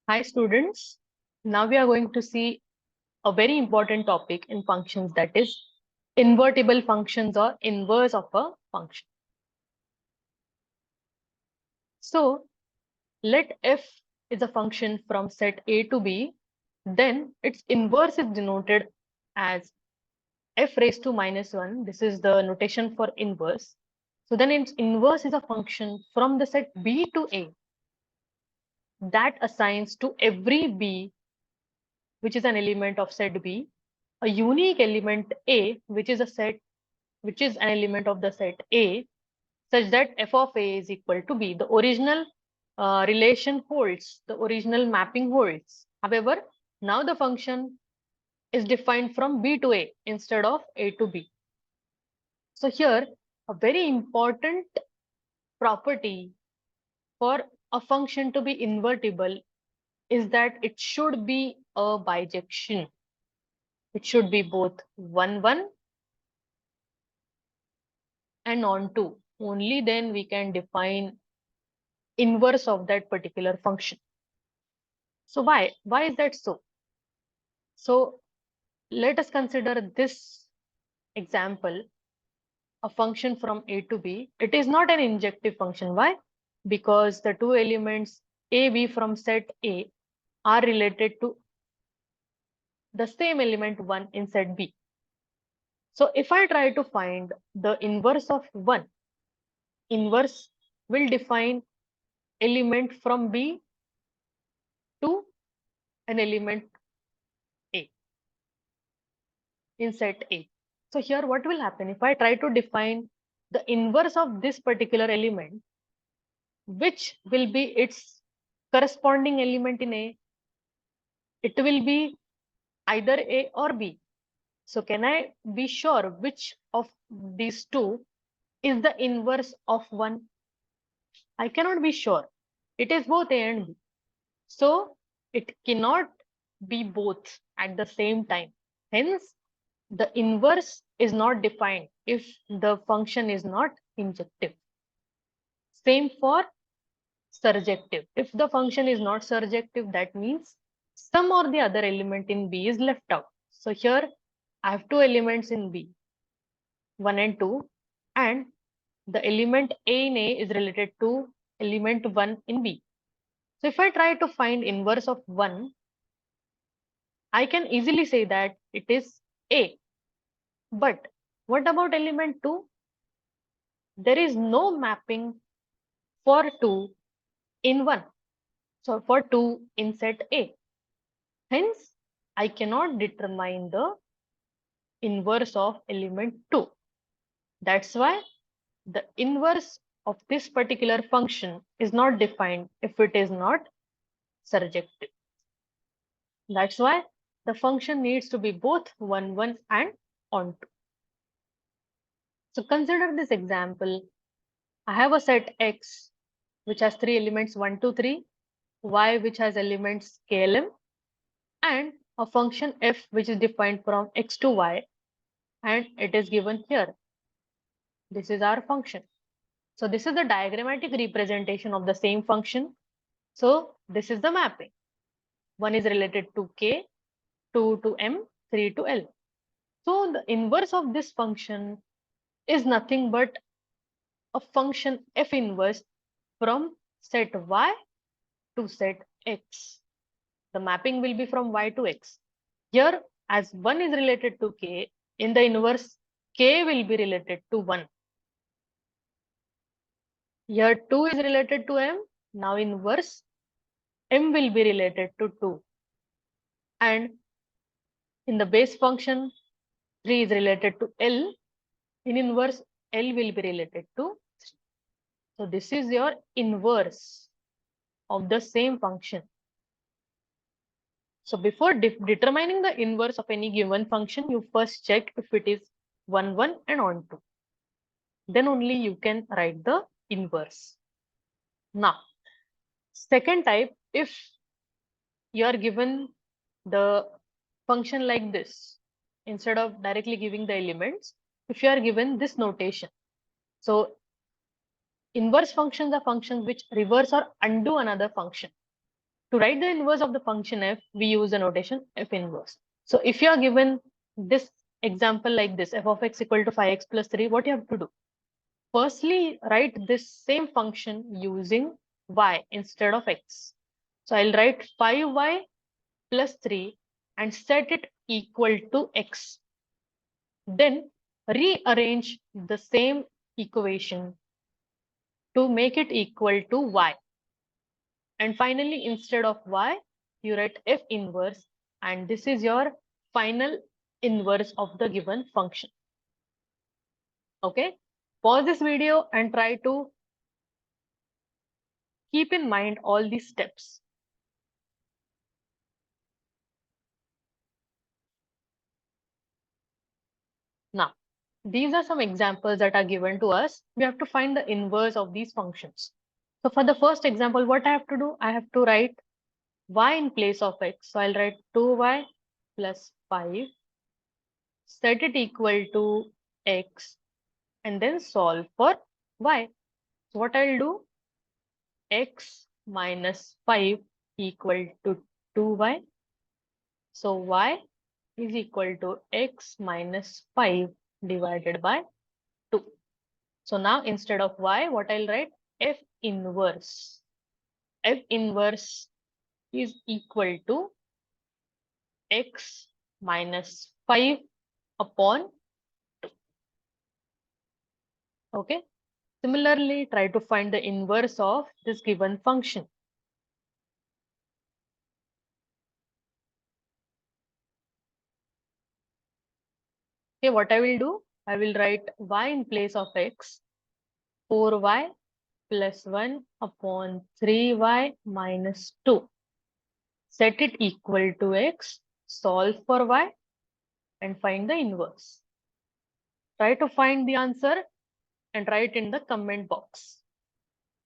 Hi students, now we are going to see a very important topic in functions, that is invertible functions or inverse of a function. So let f is a function from set A to B, then its inverse is denoted as f raised to minus 1. This is the notation for inverse. So then its inverse is a function from the set B to A that assigns to every B, which is an element of set B, a unique element A, which is an element of the set A, such that f of A is equal to B. The original relation holds, the original mapping holds. However, now the function is defined from B to A instead of A to B. So here, a very important property for a function to be invertible is that it should be a bijection. It should be both 1, 1 and onto. Only then we can define inverse of that particular function. So why is that so? So let us consider this example, a function from A to B. It is not an injective function. Why? Because the two elements A, B from set A are related to the same element 1 in set B. So if I try to find the inverse of 1, inverse will define element from B to an element A in set A. So here what will happen if I try to define the inverse of this particular element, which will be its corresponding element in A? It will be either A or B. So can I be sure which of these two is the inverse of 1? I cannot be sure. It is both A and B. So it cannot be both at the same time. Hence, the inverse is not defined if the function is not injective. Same for surjective. If the function is not surjective, that means some or the other element in B is left out. So here I have two elements in B, 1 and 2, and the element A in A is related to element 1 in B. So if I try to find inverse of 1, I can easily say that it is A. But what about element 2? There is no mapping for 2 in 1. So for 2 in set A. Hence, I cannot determine the inverse of element 2. That's why the inverse of this particular function is not defined if it is not surjective. That's why the function needs to be both 1, 1 and onto. So consider this example. I have a set X which has three elements 1, 2, 3, Y which has elements KLM, and a function f which is defined from X to Y, and it is given here. This is our function. So this is the diagrammatic representation of the same function. So this is the mapping. 1 is related to K, 2 to M, 3 to L. So the inverse of this function is nothing but a function f inverse from set Y to set X. The mapping will be from Y to X. Here, as 1 is related to K, in the inverse, K will be related to 1. Here 2 is related to M. Now inverse, M will be related to 2. And in the base function, 3 is related to L. In inverse, L will be related to 3. So this is your inverse of the same function. So before determining the inverse of any given function, you first check if it is 1, 1 and onto. Then only you can write the inverse. Now, second type, if you are given the function like this, instead of directly giving the elements, if you are given this notation. So inverse functions are functions which reverse or undo another function. To write the inverse of the function f, we use the notation f inverse. So if you are given this example like this, f of x equal to 5x plus 3, what you have to do? Firstly, write this same function using y instead of x. So I'll write 5y plus 3 and set it equal to x. Then rearrange the same equation to make it equal to y. And finally, instead of y, you write f inverse, and this is your final inverse of the given function. Okay, pause this video and try to keep in mind all these steps. Now, these are some examples that are given to us. We have to find the inverse of these functions. So for the first example, what I have to do? I have to write y in place of x. So I'll write 2y plus 5, set it equal to x, and then solve for y. So what I'll do? X minus 5 equal to 2y. So y is equal to x minus 5 divided by 2. So now instead of y, what I'll write? F inverse. F inverse is equal to x minus 5 upon 2. Okay. Similarly, try to find the inverse of this given function. Okay, what I will do? I will write y in place of x, 4y plus 1 upon 3y minus 2. Set it equal to x, solve for y, and find the inverse. Try to find the answer and write in the comment box.